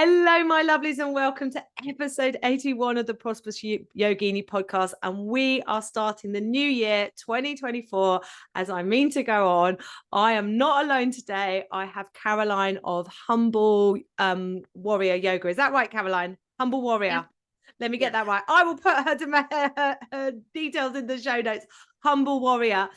Hello, my lovelies, and welcome to episode 81 of the Prosperous Yogini podcast. And we are starting the new year, 2024, as I mean to go on. I am not alone today. I have Caroline of Humble Warrior Yoga. Is that right, Caroline? Humble Warrior. Yeah. Let me get that right. I will put her details in the show notes. Humble Warrior.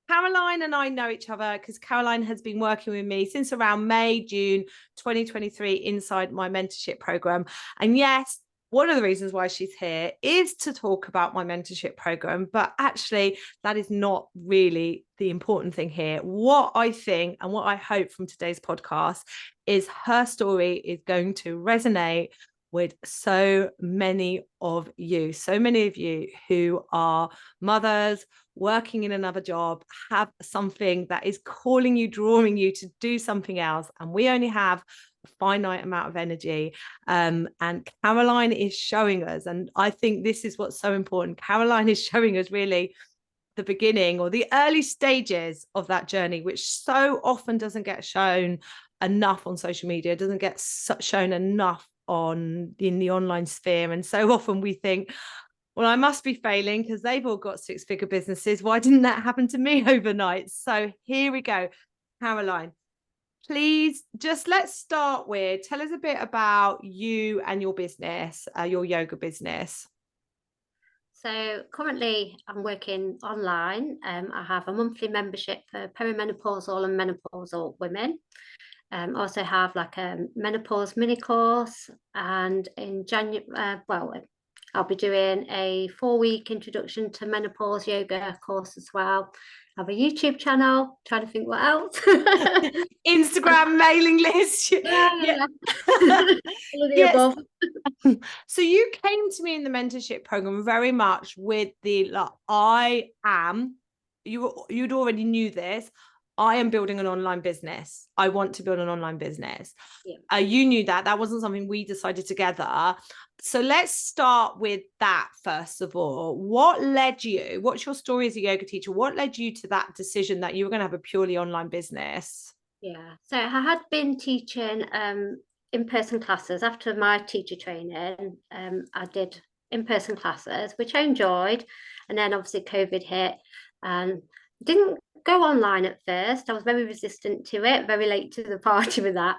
Caroline and I know each other because Caroline has been working with me since around May, June 2023 inside my mentorship program. And yes, one of the reasons why she's here is to talk about my mentorship program, but actually that is not really the important thing here. What I think and what I hope from today's podcast is her story is going to resonate with so many of you who are mothers, working in another job, have something that is calling you, drawing you to do something else. And we only have a finite amount of energy. And Caroline is showing us, and I think this is what's so important. Caroline is showing us really the beginning or the early stages of that journey, which so often doesn't get shown enough on social media, doesn't get shown enough in the online sphere. And so often we think, well, I must be failing because they've all got six-figure businesses. Why didn't that happen to me overnight? So here we go. Caroline, please let's start with, tell us a bit about you and your business, your yoga business. So currently I'm working online. I have a monthly membership for perimenopausal and menopausal women. Also have like a menopause mini course, and in January, I'll be doing a 4-week introduction to menopause yoga course as well. I have a YouTube channel, trying to think what else. Instagram mailing list. Yeah. Yes. So you came to me in the mentorship program very much with the you'd already knew this. I am building an online business. I want to build an online business. Yeah. You knew that wasn't something we decided together. So let's start with that first of all. What's your story as a yoga teacher? What led you to that decision that you were going to have a purely online business? Yeah, so I had been teaching in-person classes after my teacher training. I did in-person classes, which I enjoyed. And then obviously COVID hit and didn't go online at first. I was very resistant to it, very late to the party with that.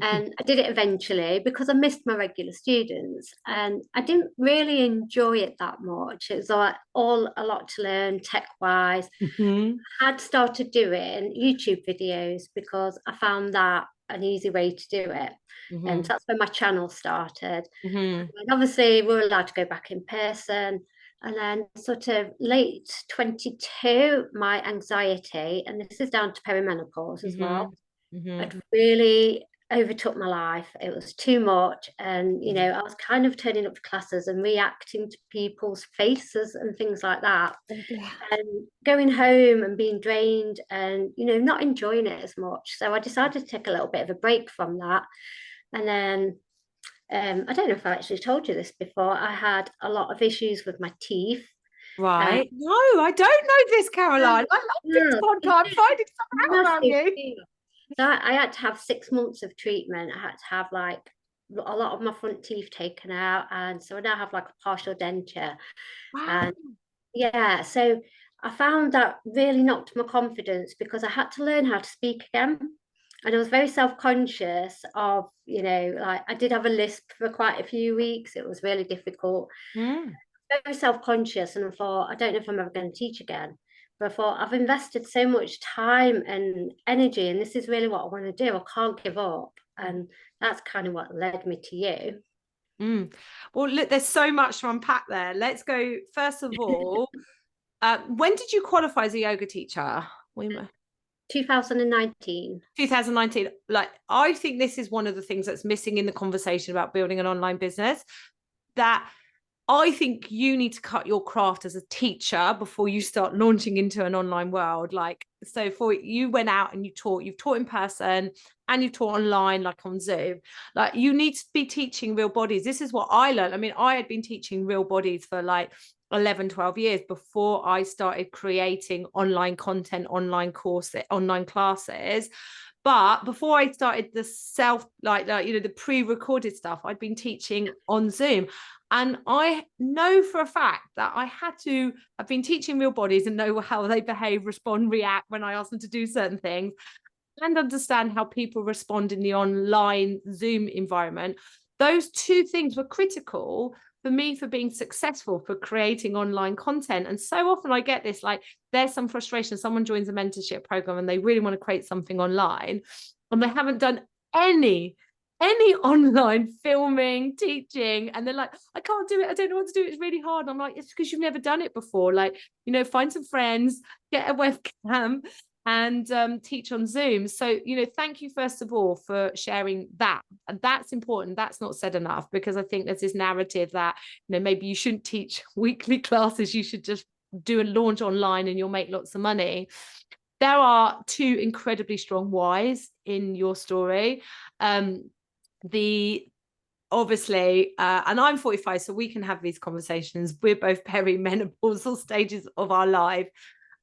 And I did it eventually because I missed my regular students and I didn't really enjoy it that much. It was like a lot to learn tech-wise. Mm-hmm. I had started doing YouTube videos because I found that an easy way to do it. Mm-hmm. And so that's when my channel started. Mm-hmm. And obviously we were allowed to go back in person. And then sort of late 22, my anxiety, and this is down to perimenopause as well, had really overtook my life. It was too much. And, I was kind of turning up to classes and reacting to people's faces and things like that. Yeah. And going home and being drained and, not enjoying it as much. So I decided to take a little bit of a break from that. And then I don't know if I actually told you this before. I had a lot of issues with my teeth. Right. No, I don't know this, Caroline. I love this podcast. I'm finding something out about you. So I had to have 6 months of treatment. I had to have like a lot of my front teeth taken out. And so I now have like a partial denture. Wow. And yeah, so I found that really knocked my confidence because I had to learn how to speak again. And I was very self-conscious of, like I did have a lisp for quite a few weeks. It was really difficult. Very self-conscious. And I thought, I don't know if I'm ever going to teach again. But I thought, I've invested so much time and energy, and this is really what I want to do. I can't give up. And that's kind of what led me to you. Well, look, there's so much to unpack there. Let's go, first of all, when did you qualify as a yoga teacher? 2019. 2019. Like, I think this is one of the things that's missing in the conversation about building an online business, that I think you need to cut your craft as a teacher before you start launching into an online world. Like, so for you went out and you've taught in person and you've taught online, like on Zoom. Like, you need to be teaching real bodies. This is what I learned. I mean, I had been teaching real bodies for like 11, 12 years before I started creating online content, online courses, online classes. But before I started the the pre-recorded stuff, I'd been teaching on Zoom. And I know for a fact that I've been teaching real bodies and know how they behave, respond, react when I ask them to do certain things, and understand how people respond in the online Zoom environment. Those two things were critical for me for being successful, for creating online content. And so often I get this, like, there's some frustration. Someone joins a mentorship program and they really want to create something online and they haven't done any online filming, teaching, and they're like, I can't do it, I don't know what to do, it's really hard. And I'm like, it's because you've never done it before. Like, find some friends, get a webcam, and teach on Zoom. So, thank you first of all for sharing that. And that's important. That's not said enough, because I think there's this narrative that, maybe you shouldn't teach weekly classes, you should just do a launch online and you'll make lots of money. There are two incredibly strong whys in your story. Obviously, and I'm 45, so we can have these conversations. We're both perimenopausal stages of our life,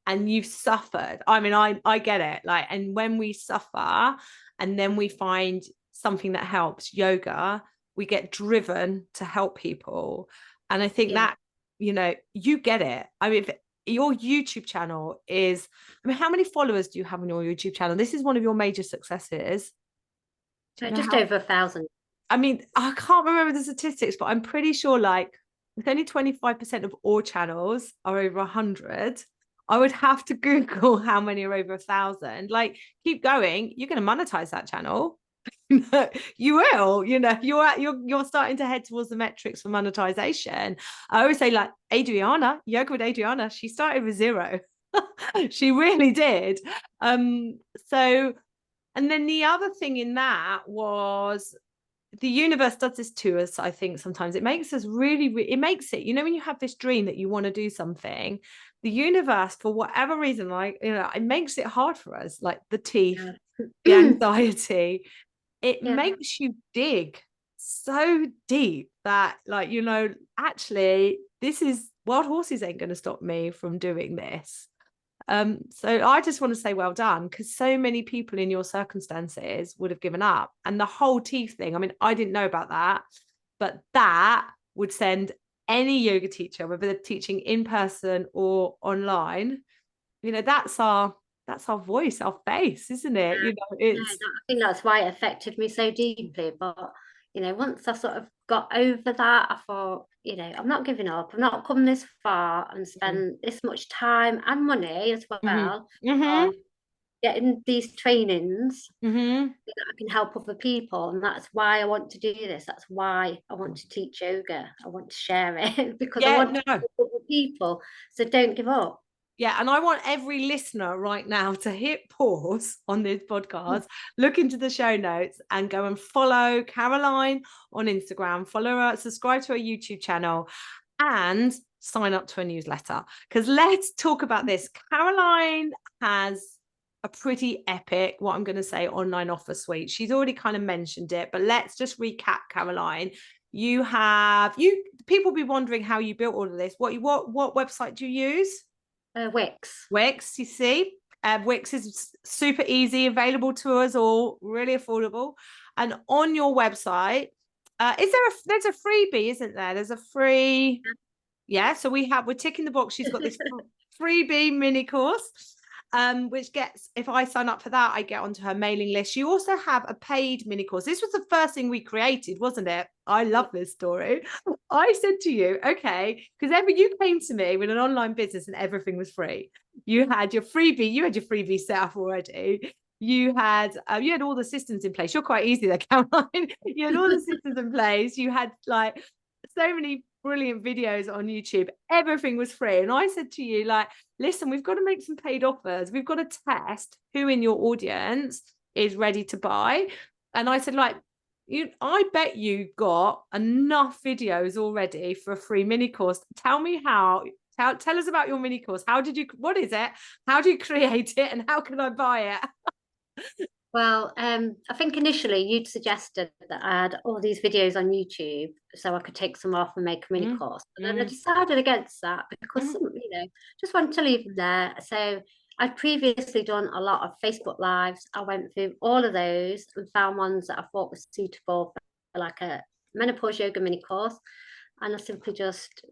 and you've suffered. I mean, I get it. Like, and when we suffer and then we find something that helps, yoga, we get driven to help people. And I think that, you get it. I mean, your YouTube channel is, how many followers do you have on your YouTube channel? This is one of your major successes. Just over 1,000. I mean, I can't remember the statistics, but I'm pretty sure it's only 25% of all channels are over 100. I would have to Google how many are over 1,000. Like, keep going. You're going to monetize that channel. You will, you're starting to head towards the metrics for monetization. I always say, like, Yoga with Adriana, she started with 0. She really did. So, and then the other thing in that was, the universe does this to us. I think sometimes it makes us it makes it, when you have this dream that you want to do something, the universe, for whatever reason, it makes it hard for us, like the teeth, the anxiety. It makes you dig so deep that, actually, this is, wild horses ain't going to stop me from doing this. So I just want to say well done, because so many people in your circumstances would have given up. And the whole teeth thing, I mean, I didn't know about that, but that would send any yoga teacher, whether they're teaching in person or online, that's our voice, our face, isn't it? It's I think that's why it affected me so deeply. But once I sort of got over that, I thought, I'm not giving up. I've not come this far and spent this much time and money as well on getting these trainings that I can help other people. And that's why I want to do this. That's why I want to teach yoga. I want to share it because I want to help other people. So don't give up. Yeah, and I want every listener right now to hit pause on this podcast, look into the show notes, and go and follow Caroline on Instagram, follow her, subscribe to her YouTube channel, and sign up to a newsletter. Because let's talk about this. Caroline has a pretty epic, what I'm going to say, online offer suite. She's already kind of mentioned it, but let's just recap, Caroline. People be wondering how you built all of this. What website do you use? Wix, you see. Wix is super easy, available to us all, really affordable. And on your website, there's a freebie, isn't there? There's a free, so we're ticking the box. She's got this freebie mini course, which gets, if I sign up for that, I get onto her mailing list. You also have a paid mini course. This was the first thing we created, wasn't it? I love this story. I said to you, okay, because you came to me with an online business and everything was free. You had your freebie set up already. You had all the systems in place. You're quite easy there, Caroline. You had all the systems in place. You had like so many brilliant videos on YouTube. Everything was free. And I said to you, like, listen, we've got to make some paid offers. We've got to test who in your audience is ready to buy. And I said, like, I bet you got enough videos already for a free mini course. Tell me tell us about your mini course. What is it? How do you create it? And how can I buy it? Well, I think initially you'd suggested that I had all these videos on YouTube so I could take some off and make a mini course. But then I decided against that because, just wanted to leave them there. So I'd previously done a lot of Facebook Lives. I went through all of those and found ones that I thought were suitable for like a menopause yoga mini course. And I simply just,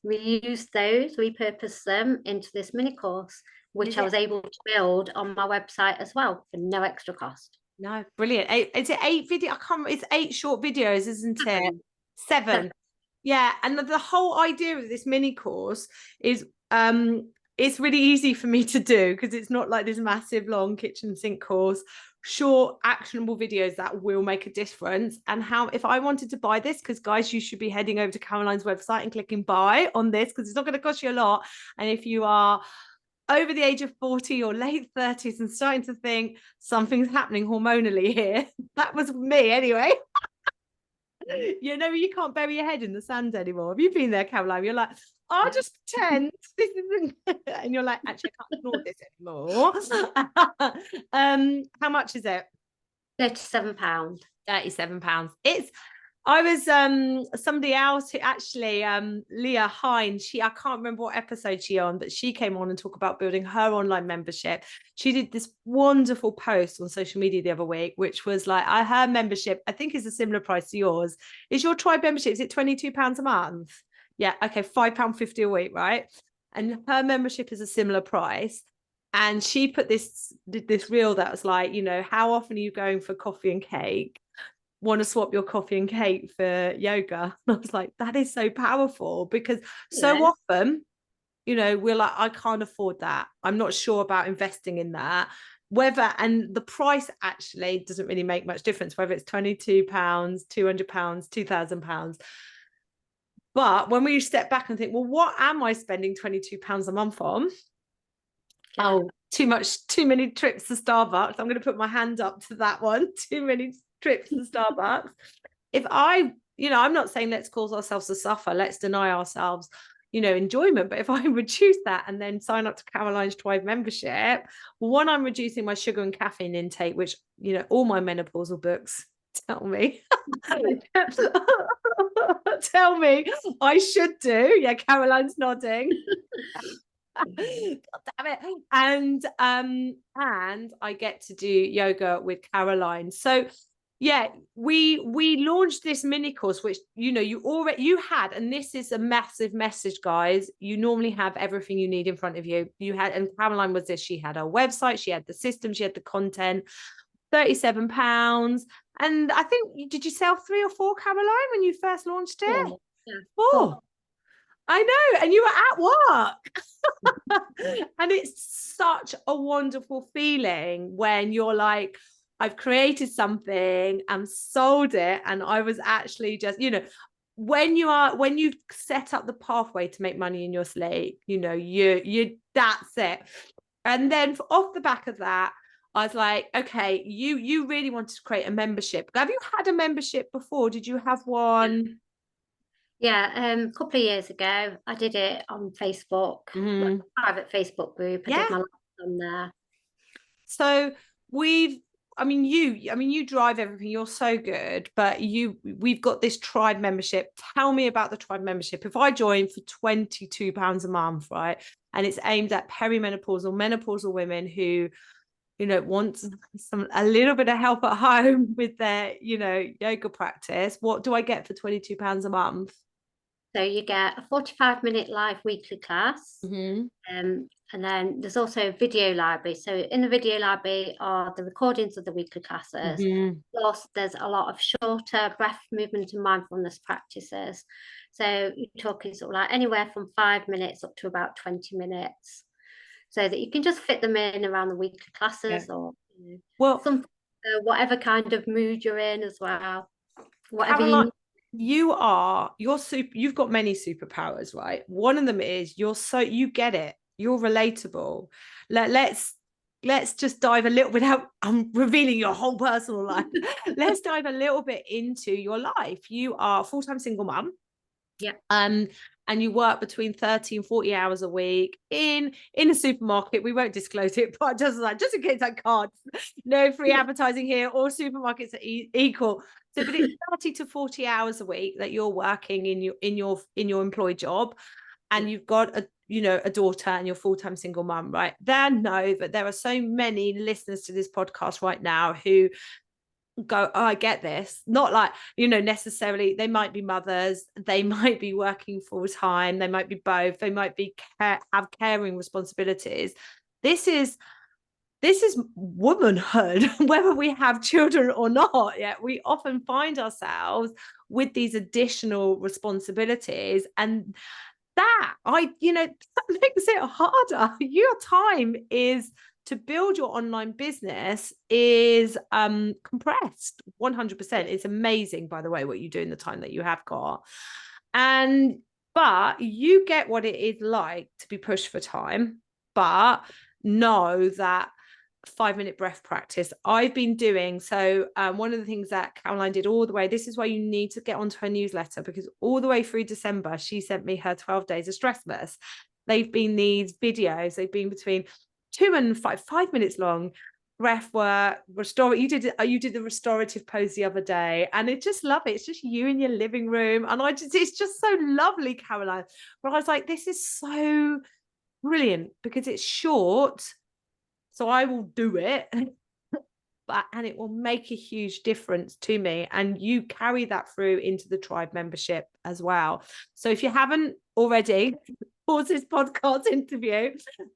reused those, repurposed them into this mini course, which I was able to build on my website as well for no extra cost. No, brilliant. Is it 8 video? I can't remember. It's 8 short videos, isn't it? 7. Yeah. And the whole idea of this mini course is it's really easy for me to do because it's not like this massive long kitchen sink course. Short, actionable videos that will make a difference. And how, if I wanted to buy this, because guys, you should be heading over to Caroline's website and clicking buy on this because it's not going to cost you a lot. And if you are over the age of 40 or late 30s and starting to think something's happening hormonally here, that was me anyway. You know, you can't bury your head in the sand anymore. Have you been there, Caroline? You're like, I'll just pretend this isn't, and you're like, actually, I can't afford this anymore. How much is it? £37. £37. I was somebody else who actually Leah Hine, I can't remember what episode she on, but she came on and talked about building her online membership. She did this wonderful post on social media the other week, which was like, her membership, I think, is a similar price to yours. Is your tribe membership, is it £22 a month? Yeah, okay, £5.50 a week, right? And her membership is a similar price. And she put this reel that was like, you know, how often are you going for coffee and cake? Want to swap your coffee and cake for yoga? And I was like, that is so powerful, because so often, you know, we're like, I can't afford that. I'm not sure about investing in that. And the price actually doesn't really make much difference, whether it's £22, £200, £2,000. But when we step back and think, well, what am I spending £22 a month on? Oh, too many trips to Starbucks. I'm going to put my hand up to that one. Too many trips to Starbucks. If I'm not saying let's cause ourselves to suffer, let's deny ourselves, enjoyment. But if I reduce that and then sign up to Caroline's Tribe membership, one, I'm reducing my sugar and caffeine intake, which, all my menopausal books tell me. Tell me I should do. Yeah, Caroline's nodding. God damn it. And I get to do yoga with Caroline. So yeah, we launched this mini course, which you had, and this is a massive message, guys. You normally have everything you need in front of you. And Caroline was this. She had her website, she had the system, she had the content. £37. And I think, did you sell 3 or 4, Caroline, when you first launched it? Yeah. 4. I know, and you were at work. And it's such a wonderful feeling when you're like, I've created something and sold it, and I was actually just, when you set up the pathway to make money in your sleep, you that's it. And then off the back of that, I was like, okay, you really wanted to create a membership. Have you had a membership before? Did you have one? Yeah, a couple of years ago, I did it on Facebook, like a private Facebook group. I did my life on there. So you drive everything. You're so good, but we've got this Tribe membership. Tell me about the Tribe membership. If I join for £22 a month, right, and it's aimed at perimenopausal, menopausal women who, want a little bit of help at home with their, yoga practice, what do I get for £22 a month? So you get a 45-minute live weekly class. And then there's also a video library. So in the video library are the recordings of the weekly classes. Plus, there's a lot of shorter breath, movement, and mindfulness practices. So you're talking sort of like anywhere from 5 minutes up to about 20 minutes. So that you can just fit them in around the weekly classes, or whatever kind of mood you're in as well. Whatever Caroline, you've got many superpowers, right? One of them is you get it. You're relatable. Let's just dive a little bit out. I'm revealing your whole personal life. Let's dive a little bit into your life. You are a full-time single mom. Yeah. And you work between 30 and 40 hours a week in a supermarket. We won't disclose it, but just in case I can't. No free advertising here. All supermarkets are equal. So, but it's 30 to 40 hours a week that you're working in your employed job, and you've got you know, a daughter and you're full-time single mum, right? There, know that there are so many listeners to this podcast right now who go, oh, I get this. Not like, you know, necessarily they might be mothers, they might be working full-time, they might be both, they might be have caring responsibilities. This is womanhood, whether we have children or not. Yeah, we often find ourselves with these additional responsibilities, and that that makes it harder. Your time is to build your online business is compressed 100%. It's amazing, by the way, what you do in the time that you have got. But you get what it is like to be pushed for time, but know that 5-minute breath practice I've been doing. So one of the things that Caroline did all the way, this is why you need to get onto her newsletter, because all the way through December she sent me her 12 days of Stressmas. They've been these videos, they've been between 2 and 5 minutes long, breath work, restore. You did the restorative pose the other day, and I just love it. It's just you in your living room, and it's just so lovely, Caroline. But I was like, this is so brilliant because it's short, so I will do it, and it will make a huge difference to me. And you carry that through into the tribe membership as well. So if you haven't already, pause this podcast interview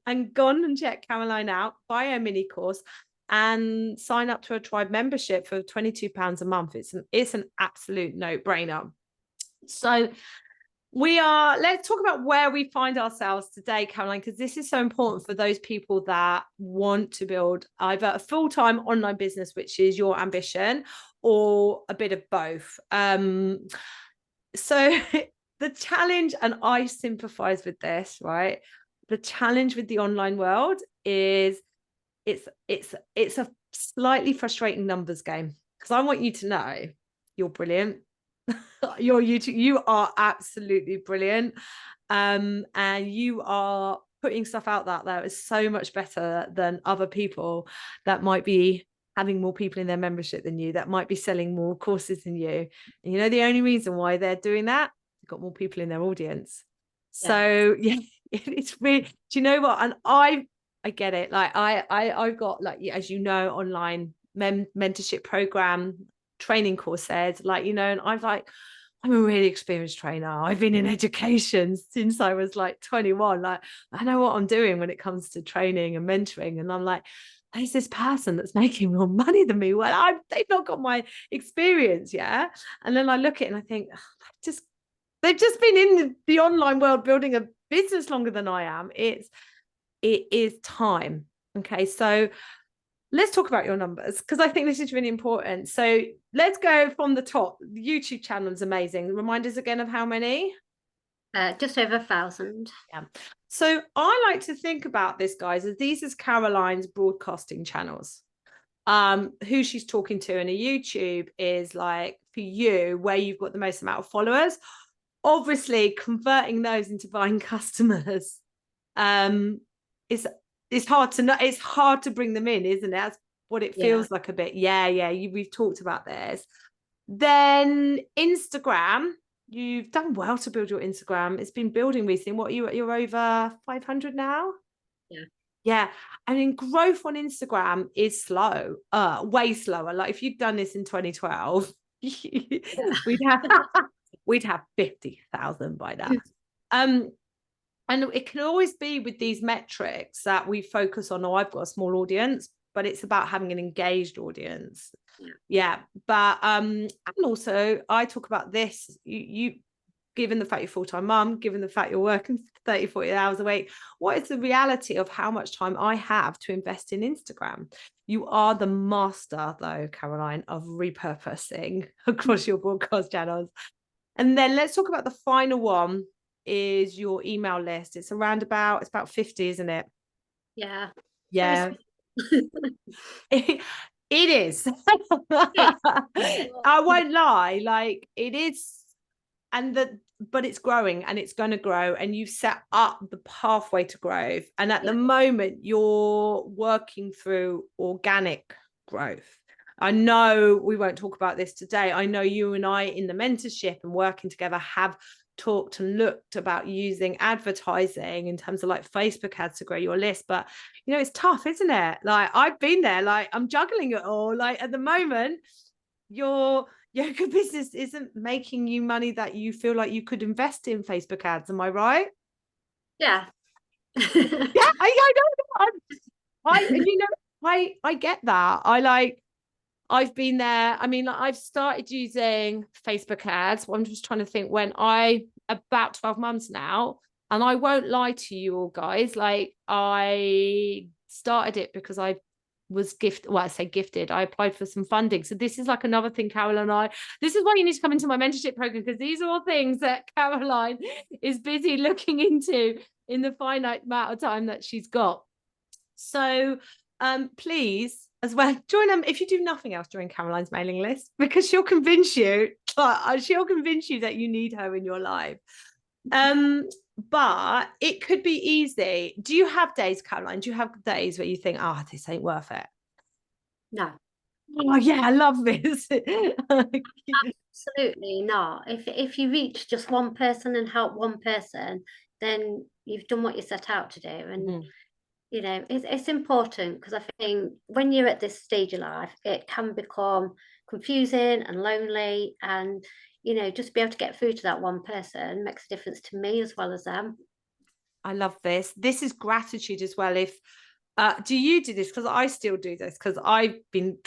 and gone and check Caroline out, buy her mini course and sign up to a tribe membership for £22 a month. It's an absolute no-brainer. So let's talk about where we find ourselves today, Caroline, because this is so important for those people that want to build either a full-time online business, which is your ambition, or a bit of both. So the challenge, and I sympathize with this, right? The challenge with the online world is it's a slightly frustrating numbers game, because I want you to know you're brilliant. You are absolutely brilliant, and you are putting stuff out that is so much better than other people that might be having more people in their membership than you, that might be selling more courses than you. And you know the only reason why they're doing that, they've got more people in their audience. So yeah, it's really, do you know what? And I get it. Like I've got, like, as you know, online mentorship program, training courses, like, you know, and I'm a really experienced trainer. I've been in education since I was like 21. Like, I know what I'm doing when it comes to training and mentoring. And I'm like, there's this person that's making more money than me. Well, they've not got my experience. Yeah. And then I look at it and I think, they've just been in the online world building a business longer than I am. It is time. Okay. So let's talk about your numbers, because I think this is really important. So let's go from the top. The YouTube channel is amazing. Remind us again of how many? Just over 1,000. Yeah. So I like to think about this, guys, as these is Caroline's broadcasting channels. Who she's talking to in a YouTube is, like, for you, where you've got the most amount of followers. Obviously, converting those into buying customers it's hard to know. It's hard to bring them in, isn't it? That's what it feels like a bit. Yeah. We've talked about this. Then Instagram, you've done well to build your Instagram. It's been building recently. What, you're over 500 now? Yeah. I mean, growth on Instagram is slow, way slower. Like, if you'd done this in 2012, we'd have 50,000 by now. And it can always be with these metrics that we focus on, oh, I've got a small audience, but it's about having an engaged audience. Yeah. But and also I talk about this, you given the fact you're full-time mum, given the fact you're working 30, 40 hours a week, what is the reality of how much time I have to invest in Instagram? You are the master, though, Caroline, of repurposing across your broadcast channels. And then let's talk about the final one, is your email list. It's about 50, isn't it? Yeah. It is. I won't lie, like, it is. But it's growing, and it's going to grow, and you've set up the pathway to growth. And at the moment you're working through organic growth. I know we won't talk about this today. I know you and I, in the mentorship and working together, have talked and looked about using advertising in terms of like Facebook ads to grow your list. But you know, it's tough, isn't it? Like I've been there, like I'm juggling it all. Like at the moment, your yoga business isn't making you money that you feel like you could invest in Facebook ads. Am I right? Yeah. Yeah, I know. You know, I get that. I've been there. I mean, like, I've started using Facebook ads. I'm just trying to think when about 12 months now. And I won't lie to you all guys. Like I started it because I was gifted. Well, I say gifted. I applied for some funding. So this is like another thing, Caroline. This is why you need to come into my mentorship program, because these are all things that Caroline is busy looking into in the finite amount of time that she's got. So please as well join them if you do nothing else during Caroline's mailing list, because she'll convince you that you need her in your life. But it could be easy. Do you have days, Caroline? Do you have days where you think, oh, this ain't worth it? No. Oh yeah, I love this. Absolutely not. If you reach just one person and help one person, then you've done what you set out to do. And you know, it's important, because I think when you're at this stage of life, it can become confusing and lonely, and you know, just be able to get through to that one person makes a difference to me as well as them. I love this. This is gratitude as well. If do you do this? Because I still do this, because I've been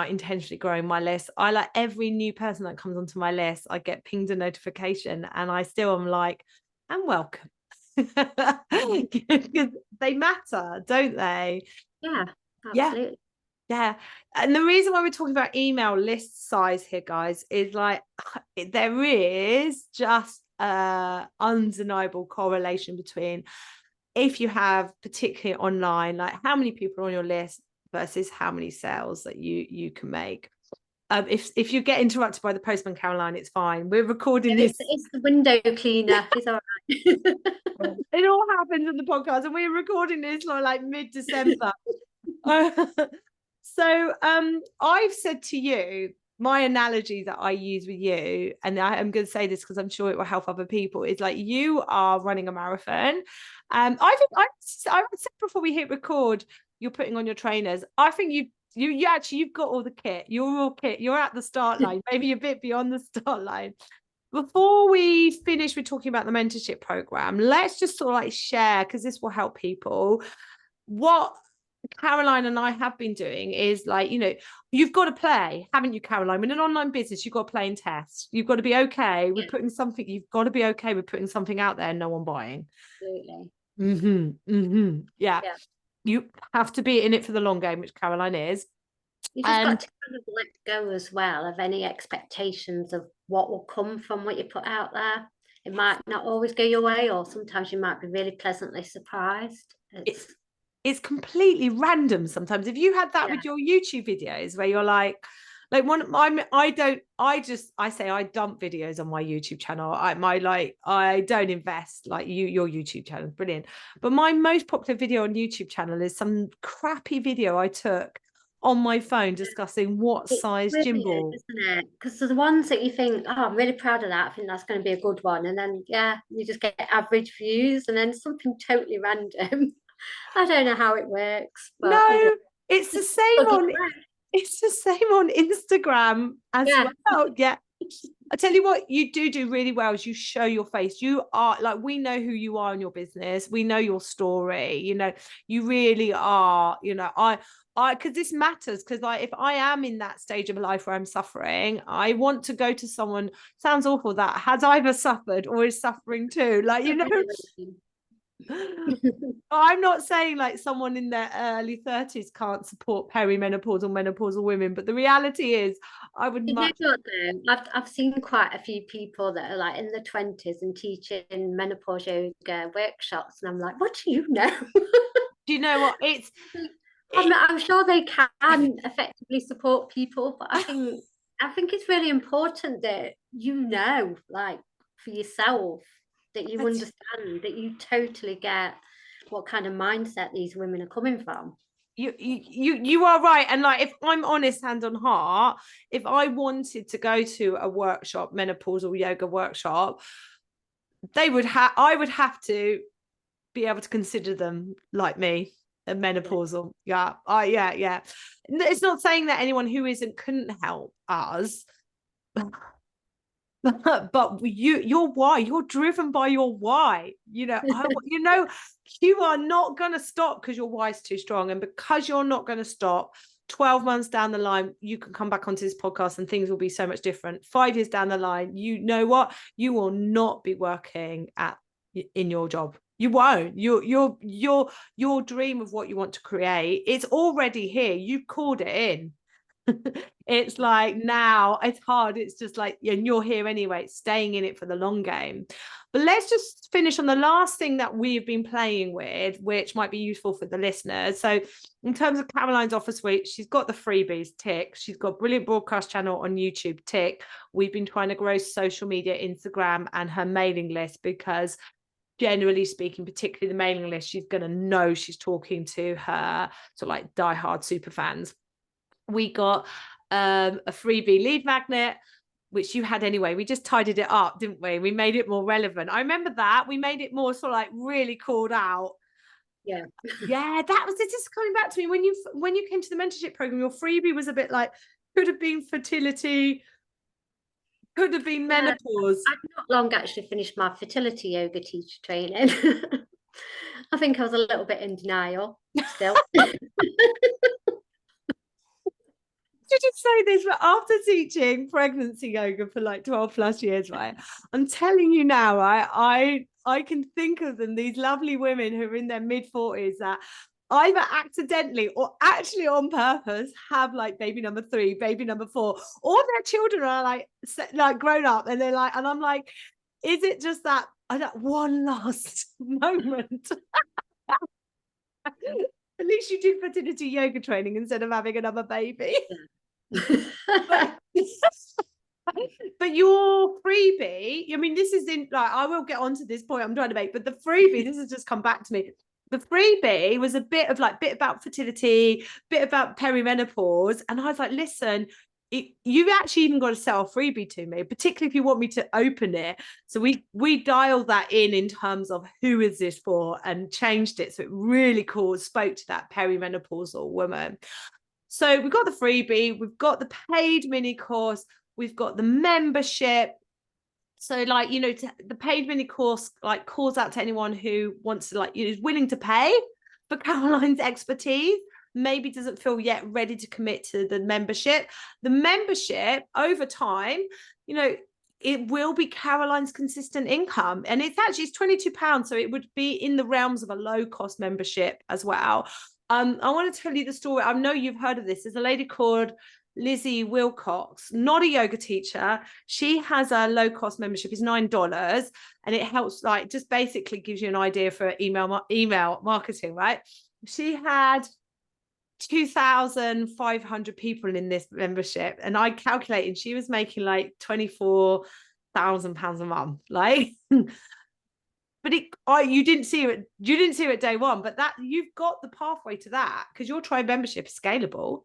intentionally growing my list. I like every new person that comes onto my list, I get pinged a notification, and I still am like, and welcome. Because they matter, don't they? Yeah, absolutely. Yeah. And the reason why we're talking about email list size here, guys, is like there is just undeniable correlation between, if you have particularly online, like how many people are on your list versus how many sales that you can make. If you get interrupted by the postman, Caroline, it's fine. We're recording this. It's the window cleaner. It's all right. It all happens in the podcast, and we're recording this like mid-December. So I've said to you, my analogy that I use with you, and I'm going to say this because I'm sure it will help other people, is like you are running a marathon. I said before we hit record, you're putting on your trainers. I think you've got all the kit. You're all kit. You're at the start line, maybe a bit beyond the start line. Before we finish with talking about the mentorship program, let's just sort of like share, because this will help people, what Caroline and I have been doing is like, you know, you've got to play, haven't you, Caroline? In an online business, you've got to play and test. You've got to be okay with putting something, you've got to be okay with putting something out there and no one buying. Absolutely. Yeah. You have to be in it for the long game, which Caroline is. You just got to kind of let go as well of any expectations of what will come from what you put out there. It might not always go your way, or sometimes you might be really pleasantly surprised. It's completely random sometimes. If you had that with your YouTube videos where you're like I say I dump videos on my YouTube channel. I don't invest like your YouTube channel is brilliant. But my most popular video on YouTube channel is some crappy video I took on my phone discussing what size gym ball. Isn't it? Because the ones that you think, oh, I'm really proud of that, I think that's going to be a good one. And then you just get average views, and then something totally random. I don't know how it works, but no, it's the same on Instagram as well. Yeah. I tell you what you do really well is you show your face. You are like, we know who you are in your business. We know your story. You know, you really are, you know, because this matters, because like if I am in that stage of life where I'm suffering, I want to go to someone, sounds awful, that has either suffered or is suffering too. Like, you know, I'm not saying like someone in their early 30s can't support perimenopause or menopausal women, but the reality is I would much. Know what, though? I've seen quite a few people that are like in the 20s and teaching menopause yoga workshops, and I'm like, what do you know? Do you know what I'm sure they can effectively support people, but I think it's really important that you know, like for yourself, that you understand, that you totally get what kind of mindset these women are coming from. You are right. And like, if I'm honest, hand on heart, if I wanted to go to a workshop, menopausal yoga workshop, I would have to be able to consider them like me, a menopausal. Yeah. Yeah. It's not saying that anyone who isn't couldn't help us. But you're why, you're driven by your why. You know, you are not going to stop because your why is too strong. And because you're not going to stop, 12 months down the line, you can come back onto this podcast and things will be so much different. 5 years down the line, you know what? You will not be working in your job. You won't. Your dream of what you want to create, it's already here. You've called it in. It's like, now it's hard. It's just like, and you're here anyway. It's staying in it for the long game. But let's just finish on the last thing that we've been playing with, which might be useful for the listeners. So in terms of Caroline's offer suite, she's got the freebies, tick. She's got brilliant broadcast channel on YouTube, tick. We've been trying to grow social media, Instagram, and her mailing list, because generally speaking, particularly the mailing list, she's going to know she's talking to her sort of like diehard super fans. We got a freebie lead magnet, which you had anyway. We just tidied it up, didn't we? We made it more relevant. I remember that. We made it more sort of like really called out. Yeah. That was it. Just coming back to me, when you came to the mentorship program, your freebie was a bit like, could have been fertility, could have been menopause. I've not long actually finished my fertility yoga teacher training. I think I was a little bit in denial still. To just say this, but after teaching pregnancy yoga for like 12 plus years, right, I'm telling you now, right, I can think of them, these lovely women who are in their mid-40s that either accidentally or actually on purpose have like baby number 3, baby number 4, or their children are like grown up, and they're like, and I'm like, is it just that one last moment? At least you do fertility yoga training instead of having another baby. but, but your freebie, I mean, this is in like, I will get onto this point I'm trying to make, but the freebie, this has just come back to me. The freebie was a bit about fertility, bit about perimenopause, and I was like, listen, you've actually even got to sell a freebie to me, particularly if you want me to open it. So we dialed that in terms of who is this for, and changed it so it really spoke to that perimenopausal woman. So we've got the freebie, we've got the paid mini course, we've got the membership. So like, you know, the paid mini course like calls out to anyone who wants to, like, is willing to pay for Caroline's expertise, maybe doesn't feel yet ready to commit to the membership. The membership over time, you know, it will be Caroline's consistent income, and it's £22, so it would be in the realms of a low cost membership as well. I want to tell you the story. I know you've heard of this. There's a lady called Lizzie Wilcox, not a yoga teacher. She has a low cost membership. It's $9, and it helps, like, just basically gives you an idea for email marketing, right? She had 2,500 people in this membership, and I calculated she was making like £24,000 a month, like. But you didn't see it day one, but that you've got the pathway to that, because your tribe membership is scalable.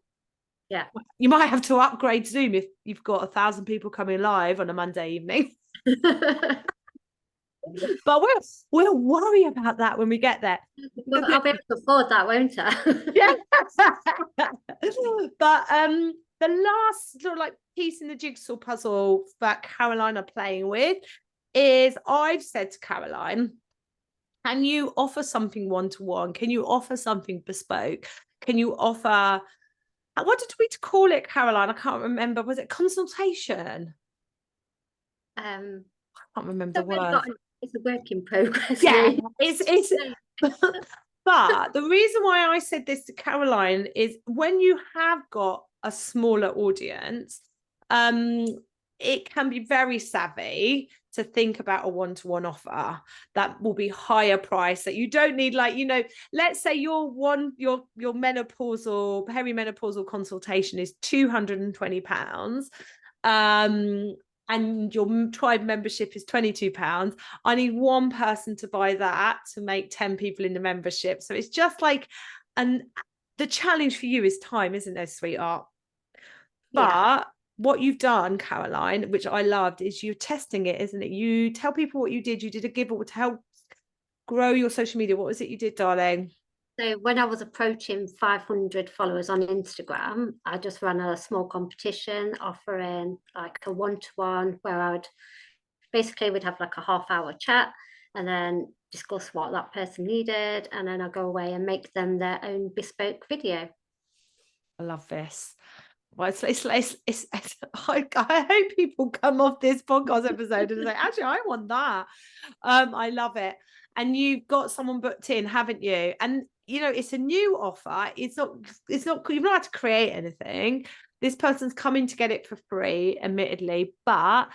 Yeah, you might have to upgrade Zoom if you've got 1,000 people coming live on a Monday evening. But we'll worry about that when we get there. Well, I'll be able to afford that, won't I? Yeah. But the last sort of like piece in the jigsaw puzzle that Caroline are playing with is, I've said to Caroline, can you offer something one-to-one? Can you offer something bespoke? Can you offer, what did we call it, Caroline? I can't remember. Was it consultation? I can't remember the word. It's a work in progress. Yeah, it's but the reason why I said this to Caroline is, when you have got a smaller audience, it can be very savvy to think about a one-to-one offer that will be higher price, that you don't need, like, you know, let's say your menopausal, perimenopausal consultation is £220, and your tribe membership is £22. I need one person to buy that to make 10 people in the membership. So it's just like, and the challenge for you is time, isn't there, sweetheart? Yeah. But what you've done, Caroline, which I loved, is you're testing it, isn't it? You tell people what you did. You did a giveaway to help grow your social media. What was it you did, darling? So when I was approaching 500 followers on Instagram, I just ran a small competition offering like a one-to-one where I would basically we'd have like a half-hour chat and then discuss what that person needed, and then I'll go away and make them their own bespoke video. I love this. Well, I hope people come off this podcast episode and say, actually, I want that. I love it. And you've got someone booked in, haven't you? And it's a new offer. It's not, you've not had to create anything. This person's coming to get it for free, admittedly, but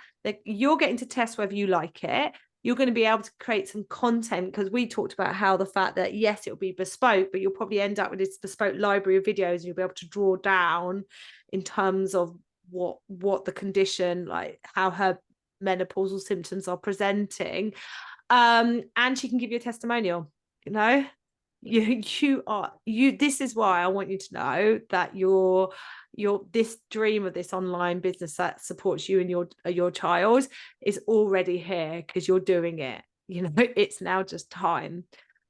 you're getting to test whether you like it. You're going to be able to create some content, because we talked about how the fact that, yes, it'll be bespoke, but you'll probably end up with this bespoke library of videos, and you'll be able to draw down in terms of what the condition, like how her menopausal symptoms are presenting. And she can give you a testimonial. This is why I want you to know that your this dream of this online business that supports you and your child is already here, because you're doing it. It's now just time.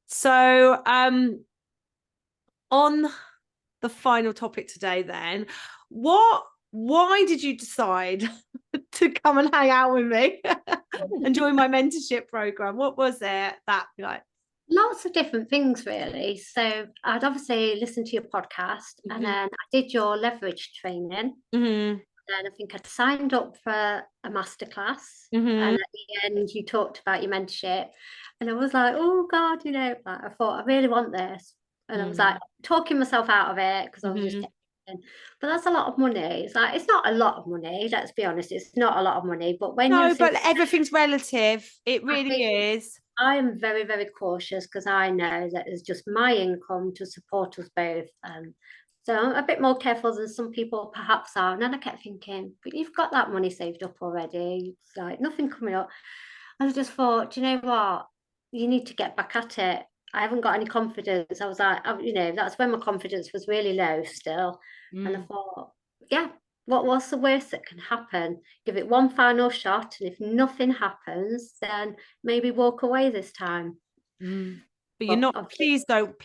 So on the final topic today, then, why did you decide to come and hang out with me and join my mentorship program? What was it that, like? Lots of different things, really. So I'd obviously listened to your podcast, and then I did your leverage training. And I think I'd signed up for a masterclass. And at the end, you talked about your mentorship. And I was like, oh God, like, I thought, I really want this. And I was like talking myself out of it, because I was just but that's a lot of money. It's like, it's not a lot of money, let's be honest, it's not a lot of money, but when but everything's relative. It really is. I am very, very cautious, because I know that it's just my income to support us both. So I'm a bit more careful than some people perhaps are. And then I kept thinking, but you've got that money saved up already. It's like nothing coming up. And I just thought, do you know what? You need to get back at it. I haven't got any confidence. I was like, that's when my confidence was really low still. And I thought, yeah, what's the worst that can happen? Give it one final shot, and if nothing happens, then maybe walk away this time. But you're not. Please don't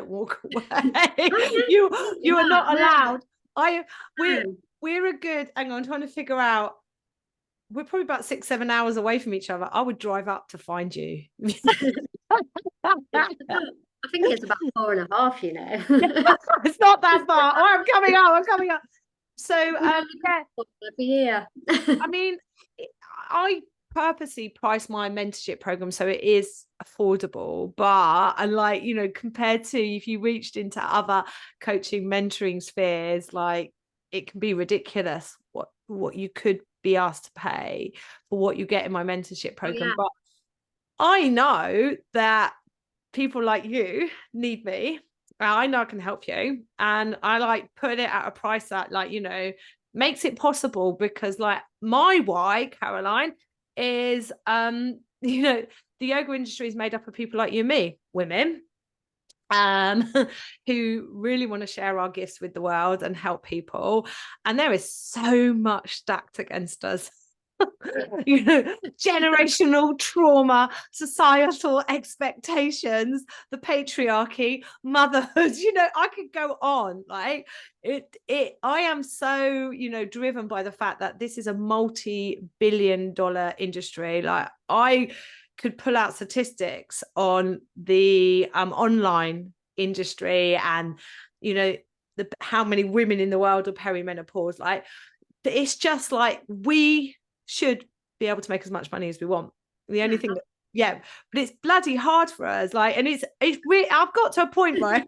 walk away. you are not allowed. We're a good. Hang on, I'm trying to figure out. We're probably about 6-7 hours away from each other. I would drive up to find you. I think it's about 4.5, It's not that far. Oh, I'm coming up. So yeah. I mean, I purposely price my mentorship program so it is affordable, and compared to if you reached into other coaching mentoring spheres, like, it can be ridiculous what you could be asked to pay for what you get in my mentorship program. But I know that people like you need me. I know I can help you, and I like put it at a price that, makes it possible, because, like, my why, Caroline, is the yoga industry is made up of people like you and me, women, who really want to share our gifts with the world and help people. And there is so much stacked against us. Generational trauma, societal expectations, the patriarchy, motherhood. I could go on. Like, I am so driven by the fact that this is a multi-billion-dollar industry. Like, I could pull out statistics on the online industry, and how many women in the world are perimenopause. Like, it's just like, we should be able to make as much money as we want. The only thing but it's bloody hard for us. Like, and it's I've got to a point, right?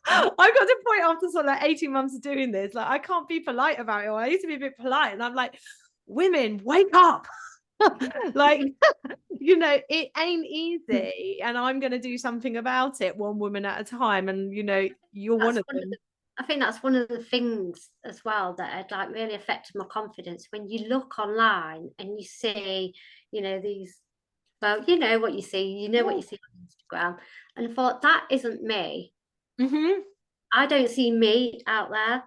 I've got to a point after sort of 18 months of doing this. Like, I can't be polite about it. I used to be a bit polite, and I'm like, women, wake up. Like, it ain't easy, and I'm going to do something about it, one woman at a time. And you're one of them. I think that's one of the things as well that had, like, really affected my confidence. When you look online and you see, these, well, what you see, what you see on Instagram, and I thought, that isn't me. I don't see me out there.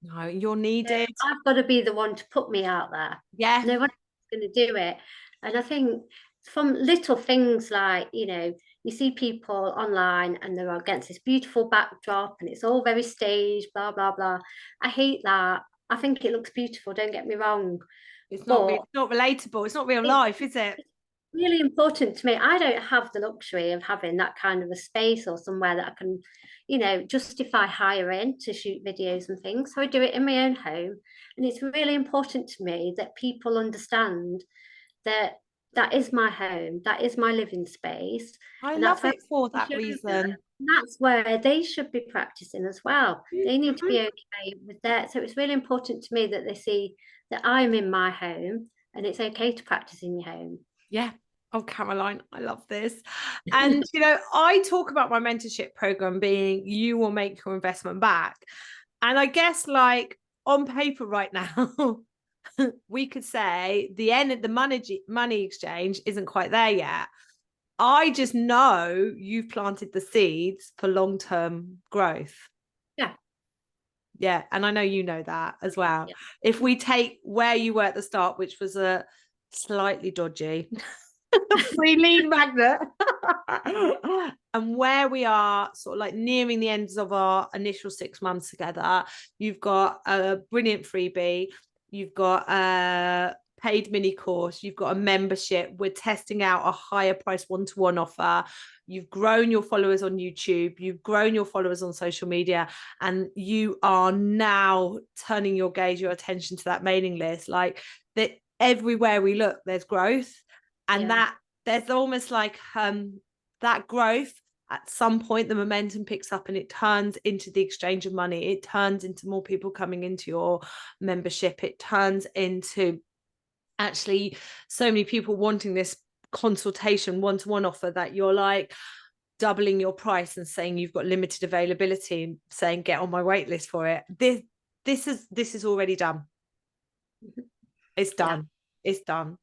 No, you're needed. I've got to be the one to put me out there. Yeah. No one else is going to do it. And I think from little things like, you see people online and they're against this beautiful backdrop and it's all very staged, blah, blah, blah. I hate that. I think it looks beautiful, don't get me wrong. It's not But it's not relatable. It's not real it's life, is it? really important to me. I don't have the luxury of having that kind of a space or somewhere that I can, justify hiring to shoot videos and things. So I do it in my own home. And it's really important to me that people understand that that is my home, that is my living space. I And that's love where it for I that should reason. that's where they should be practicing as well. They need to Mhm. be okay with that. So it's really important to me that they see that I'm in my home and it's okay to practice in your home. Yeah. Oh, Caroline, I love this. And, I talk about my mentorship program being you will make your investment back. And I guess, like, on paper right now, we could say the end of the money exchange isn't quite there yet. I just know you've planted the seeds for long-term growth. Yeah. Yeah. And I know you know that as well. Yeah. If we take where you were at the start, which was a slightly dodgy free lead magnet, and where we are sort of like nearing the ends of our initial 6 months together, you've got a brilliant freebie, you've got a paid mini course, you've got a membership, we're testing out a higher price one-to-one offer, you've grown your followers on YouTube, you've grown your followers on social media, and you are now turning your gaze, your attention to that mailing list. Like, that everywhere we look there's growth, and that there's almost like that growth, at some point the momentum picks up and it turns into the exchange of money, it turns into more people coming into your membership, it turns into actually so many people wanting this consultation one-to-one offer that you're like doubling your price and saying you've got limited availability, saying get on my wait list for it. This is already done. It's done. It's done.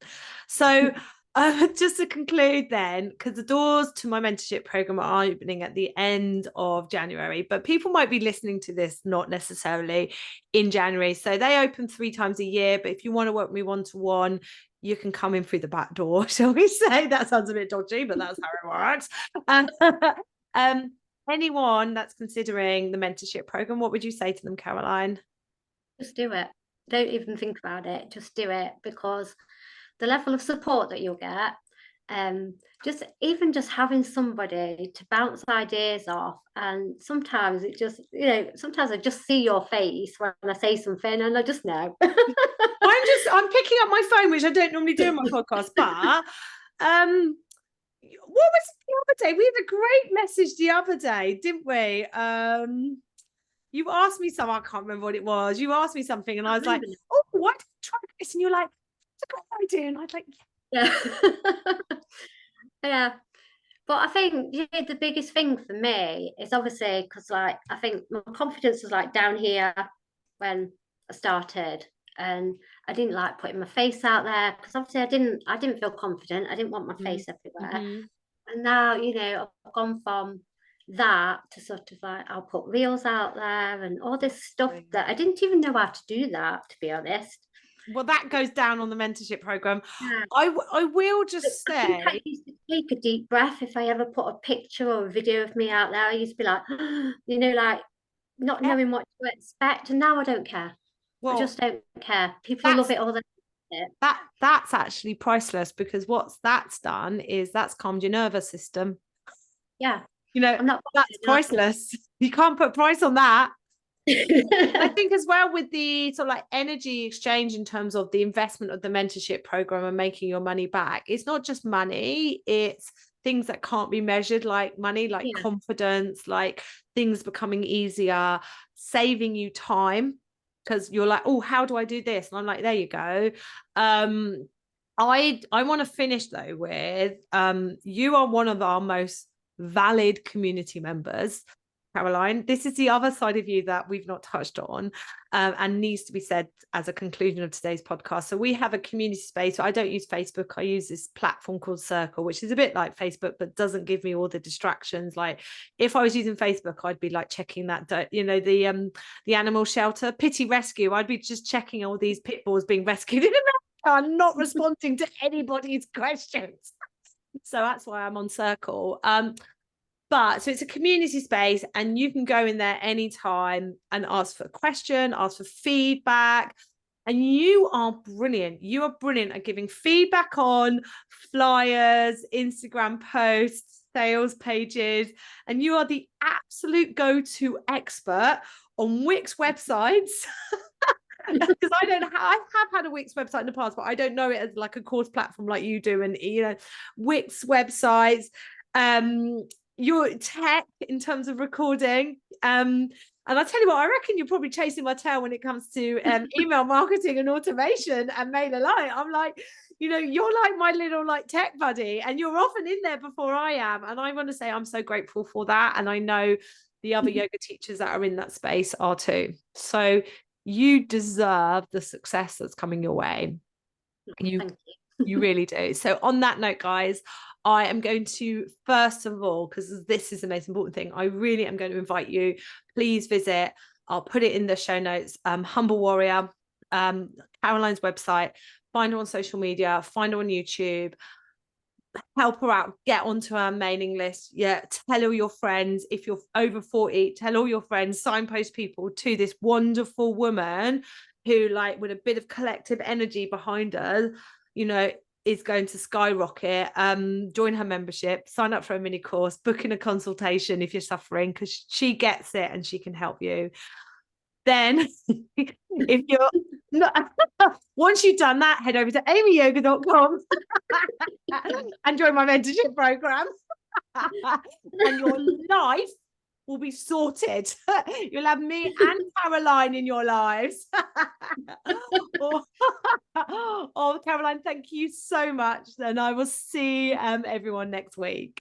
So just to conclude then, because the doors to my mentorship program are opening at the end of January, but people might be listening to this not necessarily in January. So they open 3 times a year. But if you want to work with me one-to-one, you can come in through the back door, shall we say? That sounds a bit dodgy, but that's how it works. Anyone that's considering the mentorship program, what would you say to them, Caroline? Just do it. Don't even think about it. Just do it, because the level of support that you'll get, just having somebody to bounce ideas off, and sometimes it just, sometimes I just see your face when I say something, and I just know. I'm picking up my phone, which I don't normally do in my podcast, but what was it the other day? We had a great message the other day, didn't we? You asked me something, I can't remember what it was. You asked me something, and I was like, oh, why did you try this? And you're like, it's a good idea. And I was like, Yeah. Yeah. But I think the biggest thing for me is obviously because, like, I think my confidence was like down here when I started, and I didn't like putting my face out there because obviously I didn't feel confident. I didn't want my face everywhere. mm-hmm. And now, I've gone from that to sort of like I'll put reels out there and all this stuff that I didn't even know how to do that, to be honest. Well, that goes down on the mentorship program. Yeah. I will just I think I say, used to take a deep breath if I ever put a picture or a video of me out there. I used to be like, like not yeah, knowing what to expect. And now I don't care. I well, just don't care. People love that's it all the time. that's actually priceless, because what's that's done is that's calmed your nervous system. Yeah. You know, I'm not that's priceless. You can't put price on that. I think as well, with the sort of like energy exchange in terms of the investment of the mentorship program and making your money back, it's not just money, it's things that can't be measured, like money, like confidence, like things becoming easier, saving you time, because you're like, oh, how do I do this? And I'm like, there you go. I want to finish though with you are one of our most valid community members. Caroline. This is the other side of you that we've not touched on, and needs to be said as a conclusion of today's podcast. So we have a community space. So I don't use Facebook. I use this platform called Circle, which is a bit like Facebook, but doesn't give me all the distractions. Like if I was using Facebook, I'd be like checking that, you know, the animal shelter, pity rescue. I'd be just checking all these pit bulls being rescued in America. I'm not responding to anybody's questions. So that's why I'm on Circle. But so it's a community space, and you can go in there anytime and ask for a question, ask for feedback. And you are brilliant. You are brilliant at giving feedback on flyers, Instagram posts, sales pages. And you are the absolute go-to expert on Wix websites. Because I have had a Wix website in the past, but I don't know it as like a course platform like you do. And, you know, Wix websites, your tech in terms of recording. And I'll tell you what, I reckon you're probably chasing my tail when it comes to email marketing and automation and MailerLite. I'm like, you know, you're like my little like tech buddy, and you're often in there before I am. And I want to say I'm so grateful for that. And I know the other yoga teachers that are in that space are too. So you deserve the success that's coming your way. Thank you. You really do. So on that note, guys, I am going to, first of all, because this is the most important thing, I really am going to invite you, please visit, I'll put it in the show notes, Humble Warrior, Caroline's website, find her on social media, find her on YouTube, help her out, get onto our mailing list. Yeah, tell all your friends. If you're over 40, tell all your friends, signpost people to this wonderful woman who, like, with a bit of collective energy behind her, you know, is going to skyrocket. Join her membership, sign up for a mini course, book in a consultation if you're suffering, because she gets it and she can help you. Then if you're not, once you've done that, head over to amyyoga.com and join my mentorship program. And your life will be sorted. You'll have me and Caroline in your lives. Oh, Caroline, thank you so much. And I will see everyone next week.